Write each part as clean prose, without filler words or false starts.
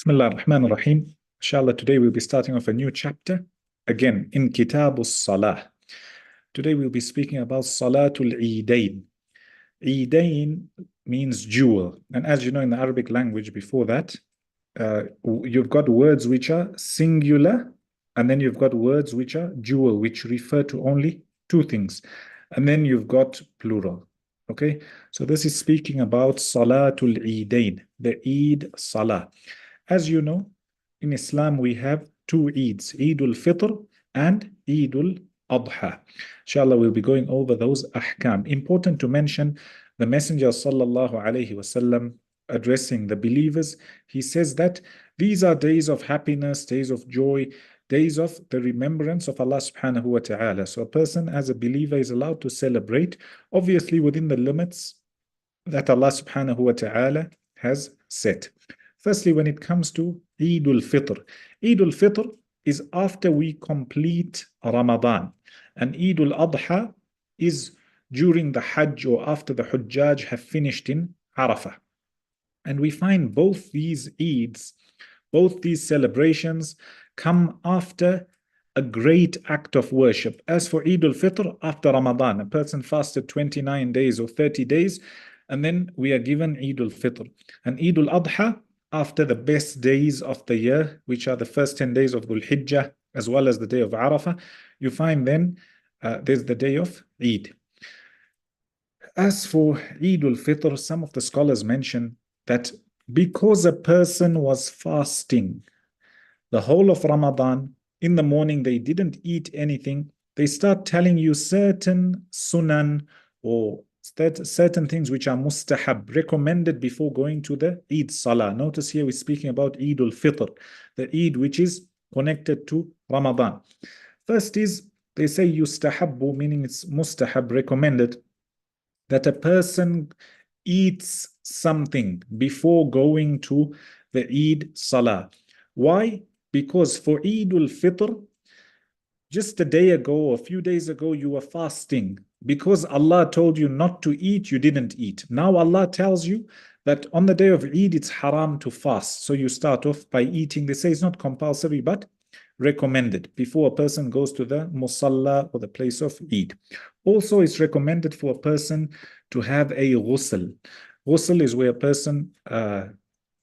Bismillah ar-Rahman ar-Rahim. Inshallah, today we'll be starting off a new chapter, again, in Kitab salah. Today we'll be speaking about Salatul Eidain. Eidain means jewel. And as you know, in the Arabic language, before that, you've got words which are singular, and then you've got words which are dual, which refer to only two things. And then you've got plural. Okay, so this is speaking about Salatul Eidain, the Eid Salah. As you know, in Islam we have two Eids, Eid al-Fitr and Eid al-Adha. Inshallah, we'll be going over those ahkam. Important to mention, the Messenger sallallahu alaihi wasallam addressing the believers, he says that these are days of happiness, days of joy, days of the remembrance of Allah subhanahu wa ta'ala. So a person as a believer is allowed to celebrate, obviously within the limits that Allah subhanahu wa ta'ala has set. Firstly, when it comes to Eid al-Fitr, Eid al-Fitr is after we complete Ramadan, and Eid al-Adha is during the Hajj or after the Hujjaj have finished in Arafah. And we find both these Eids, both these celebrations come after a great act of worship. As for Eid al-Fitr, after Ramadan, a person fasted 29 days or 30 days, and then we are given Eid al-Fitr. And Eid al-Adha, after the best days of the year, which are the first 10 days of Dhul Hijjah, as well as the day of Arafah, you find then there's the day of Eid. As for Eid al-Fitr, some of the scholars mention that because a person was fasting the whole of Ramadan, in the morning they didn't eat anything, they start telling you certain sunan or certain things which are mustahab, recommended before going to the Eid Salah. Notice here we're speaking about Eid al-Fitr, the Eid which is connected to Ramadan. First is, they say yustahabbu, meaning it's mustahab, recommended, that a person eats something before going to the Eid Salah. Why? Because for Eid al-Fitr, just a day ago or a few days ago, you were fasting. Because Allah told you not to eat, you didn't eat. Now Allah tells you that on the day of Eid, it's haram to fast. So you start off by eating. They say it's not compulsory, but recommended before a person goes to the musalla or the place of Eid. Also, it's recommended for a person to have a ghusl. Ghusl is where a person,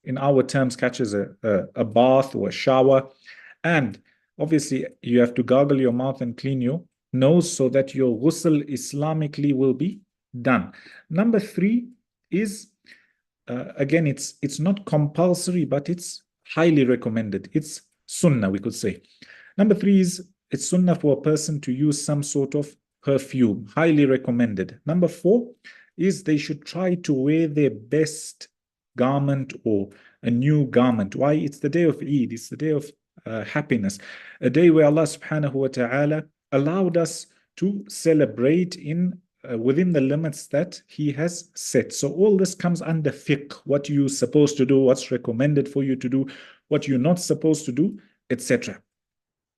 in our terms, catches a bath or a shower. And obviously, you have to gargle your mouth and clean your nose so that your ghusl Islamically will be done. Number 3 is, again, it's not compulsory, but it's highly recommended. It's sunnah, we could say. Number 3 is, it's sunnah for a person to use some sort of perfume, highly recommended. Number 4 is they should try to wear their best garment or a new garment. Why? It's the day of Eid. It's the day of happiness, a day where Allah subhanahu wa ta'ala allowed us to celebrate in within the limits that He has set. So all this comes under fiqh, what you're supposed to do, what's recommended for you to do, what you're not supposed to do, etc.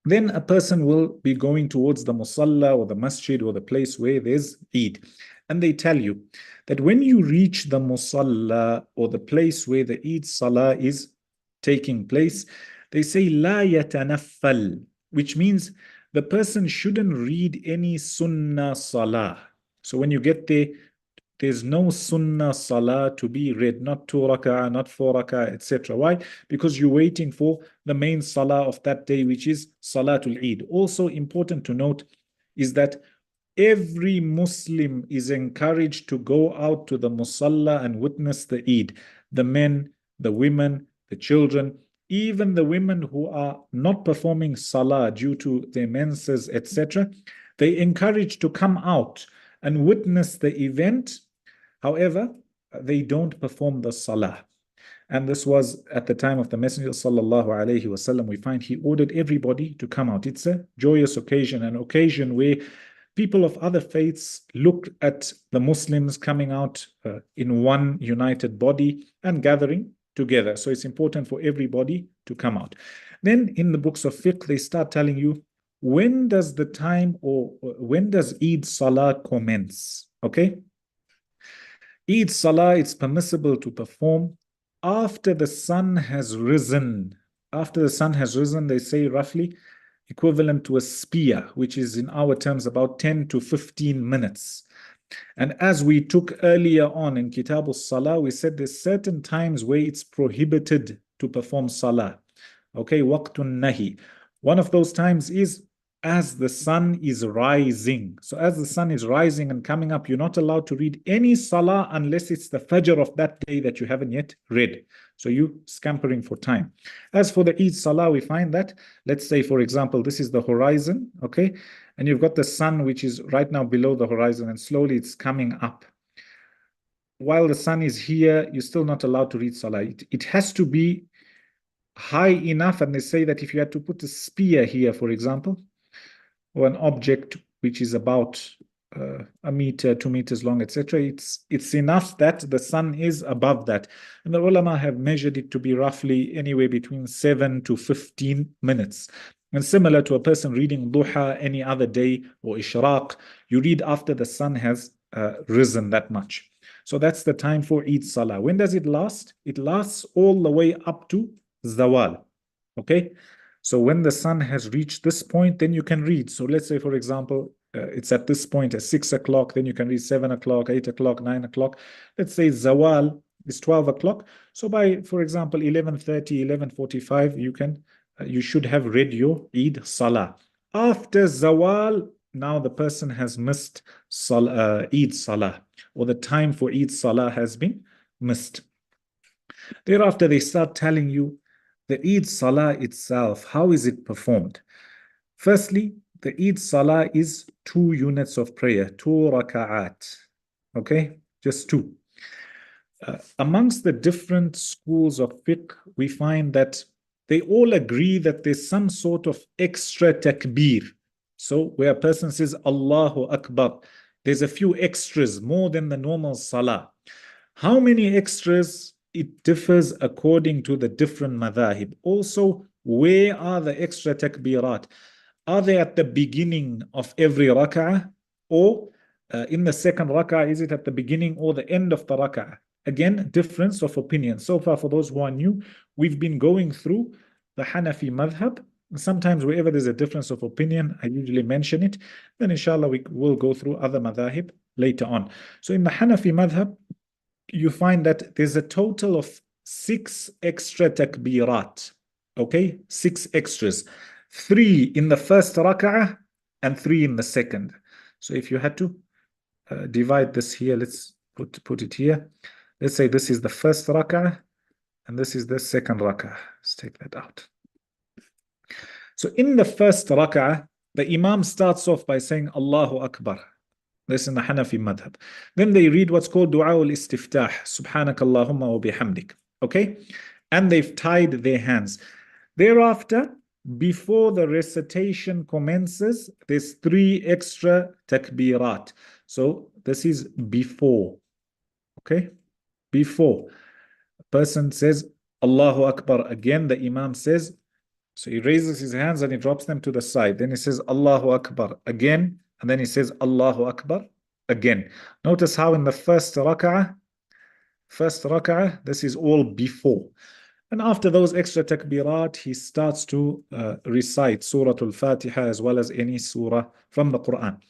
Then a person will be going towards the musalla or the masjid or the place where there's Eid. And they tell you that when you reach the musalla or the place where the Eid salah is taking place, they say la yatanaffal, which means the person shouldn't read any sunnah salah. So when you get there, there's no sunnah salah to be read, not 2 rak'ah, not 4 rak'ah, etc. Why? Because you're waiting for the main salah of that day, which is Salatul Eid. Also important to note is that every Muslim is encouraged to go out to the musalla and witness the Eid. The men, the women, the children, even the women who are not performing salah due to their menses, etc., they encourage to come out and witness the event. However, they don't perform the salah. And this was at the time of the Messenger sallallahu alaihi wasallam. We find he ordered everybody to come out. It's a joyous occasion, an occasion where people of other faiths look at the Muslims coming out in one united body and gathering together. So it's important for everybody to come out. Then in the books of fiqh, they start telling you, when does the time or when does Eid Salah commence? Okay. Eid Salah, it's permissible to perform after the sun has risen. After the sun has risen, they say roughly equivalent to a spear, which is in our terms about 10 to 15 minutes. And as we took earlier on in Kitab al-Salah, we said there's certain times where it's prohibited to perform Salah. Okay, waqtun nahi. One of those times is as the sun is rising. So as the sun is rising and coming up, you're not allowed to read any Salah unless it's the Fajr of that day that you haven't yet read. So you scampering for time. As for the Eid Salah, we find that, let's say, for example, this is the horizon, okay? And you've got the sun, which is right now below the horizon, and slowly it's coming up. While the sun is here, you're still not allowed to read Salah. It has to be high enough, and they say that if you had to put a spear here, for example, or an object which is about a meter, 2 meters long, etc., it's enough that the sun is above that. And the ulama have measured it to be roughly anywhere between 7 to 15 minutes. And similar to a person reading duha any other day or ishraq, you read after the sun has risen that much. So that's the time for Eid Salah. When does it last? It lasts all the way up to Zawal. Okay? So when the sun has reached this point, then you can read. So let's say, for example, it's at this point at 6 o'clock, then you can read 7 o'clock, 8 o'clock, 9 o'clock. Let's say Zawal is 12 o'clock. So by, for example, 11:30, 11:45, you should have read your Eid Salah. After Zawal, now the person has missed Eid Salah, or the time for Eid Salah has been missed. Thereafter, they start telling you the Eid Salah itself, how is it performed? Firstly, the Eid Salah is 2 units of prayer, 2 raka'at. Okay, just 2. Amongst the different schools of fiqh, we find that they all agree that there's some sort of extra takbir. So where a person says Allahu Akbar, there's a few extras more than the normal salah. How many extras? It differs according to the different madhahib. Also, where are the extra takbirat? Are they at the beginning of every rak'ah, or in the second rak'ah? Is it at the beginning or the end of the rak'ah? Again, difference of opinion. So far, for those who are new, we've been going through the Hanafi madhab. Sometimes wherever there's a difference of opinion, I usually mention it. Then inshallah, we will go through other madhahib later on. So in the Hanafi madhab, you find that there's a total of 6 extra takbirat. Okay, 6 extras. 3 in the first rak'ah and 3 in the second. So if you had to divide this here, let's put it here. Let's say this is the first rak'ah and this is the second rak'ah. Let's take that out. So in the first rak'ah, the Imam starts off by saying Allahu Akbar. This is in the Hanafi madhab. Then they read what's called Dua al-Istiftah, Subhanakallahumma wa bihamdik. Okay? And they've tied their hands. Thereafter, before the recitation commences, there's 3 extra takbirat. So this is before. Okay? Before. A person says Allahu Akbar again, the Imam says, so he raises his hands and he drops them to the side. Then he says Allahu Akbar again. And then he says Allahu Akbar again. Notice how in the first rak'ah, this is all before. And after those extra takbirat, he starts to recite Surah Al-Fatiha as well as any surah from the Quran.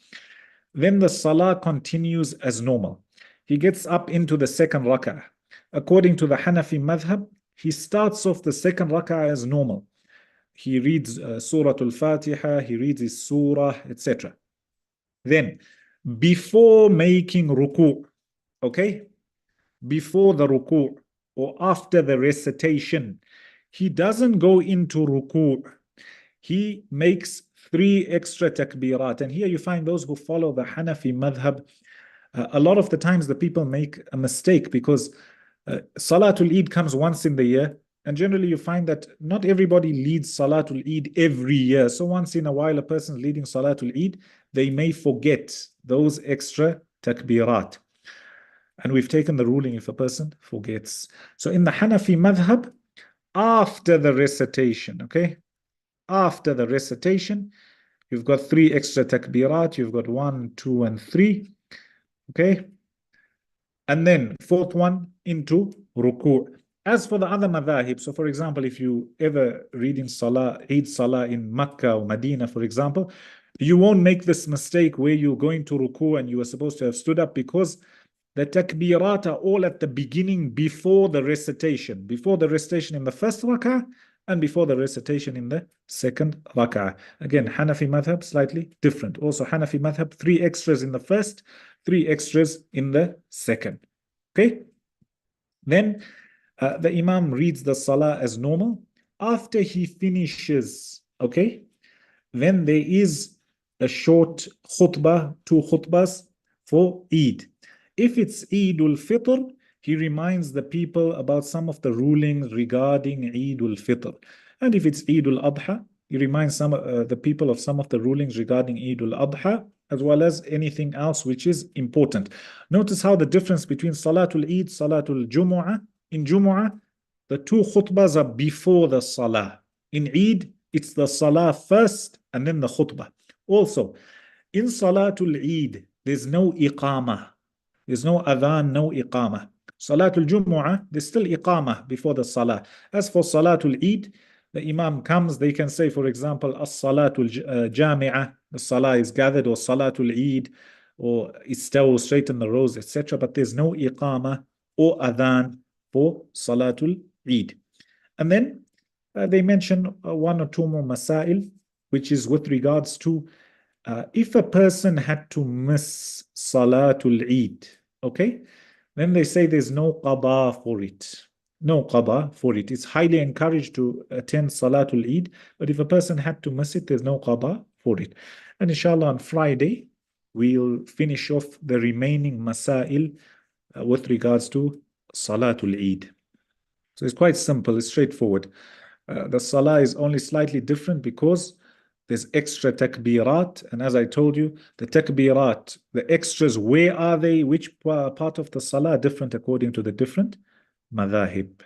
Then the salah continues as normal. He gets up into the second rak'ah. According to the Hanafi madhab, he starts off the second rak'ah as normal. He reads Surah Al-Fatiha, he reads his surah, etc. Then, before making ruku', okay, before the ruku' or after the recitation, he doesn't go into ruku'. He makes 3 extra takbirat. And here you find those who follow the Hanafi madhab, a lot of the times the people make a mistake because Salatul Eid comes once in the year. And generally you find that not everybody leads Salatul Eid every year. So once in a while a person is leading Salatul Eid, they may forget those extra takbirat. And we've taken the ruling if a person forgets. So in the Hanafi madhab, after the recitation, okay? After the recitation, you've got 3 extra takbirat. You've got 1, 2, and 3, okay? And then 4th one into ruku'. As for the other madhahib, so for example, if you ever read in Salah, Eid Salah in Makkah or Medina, for example, you won't make this mistake where you're going to ruku and you are supposed to have stood up, because the takbirat are all at the beginning before the recitation in the first rak'ah and before the recitation in the second rak'ah. Again, Hanafi madhab slightly different. Also Hanafi madhab, 3 extras in the first, 3 extras in the second. Okay? Then the Imam reads the Salah as normal. After he finishes, okay, then there is a short khutbah, 2 khutbahs for Eid. If it's Eid al-Fitr, he reminds the people about some of the rulings regarding Eid al-Fitr. And if it's Eid al-Adha, he reminds the people of some of the rulings regarding Eid al-Adha, as well as anything else which is important. Notice how the difference between Salatul Eid, Salatul Jumu'ah. In Jumu'ah, the 2 khutbahs are before the Salah. In Eid, it's the Salah first and then the khutbah. Also, in Salatul Eid, there's no iqamah. There's no adhan, no iqamah. Salatul Jumu'ah, there's still iqamah before the Salah. As for Salatul Eid, the Imam comes, they can say, for example, As-Salatul Jami'ah, the Salah is gathered, or Salatul Eid, or Istaw, straighten the rows, etc. But there's no iqamah or adhan for Salatul Eid. And then they mention 1 or 2 more masail, which is with regards to if a person had to miss Salatul Eid, okay, then they say there's no qada for it. No qada for it. It's highly encouraged to attend Salatul Eid, but if a person had to miss it, there's no qada for it. And inshallah on Friday, we'll finish off the remaining masail with regards to Salatul Eid. So it's quite simple, it's straightforward. The Salah is only slightly different because there's extra takbirat, and as I told you, the takbirat, the extras, where are they? Which part of the Salah are different according to the different madhahib.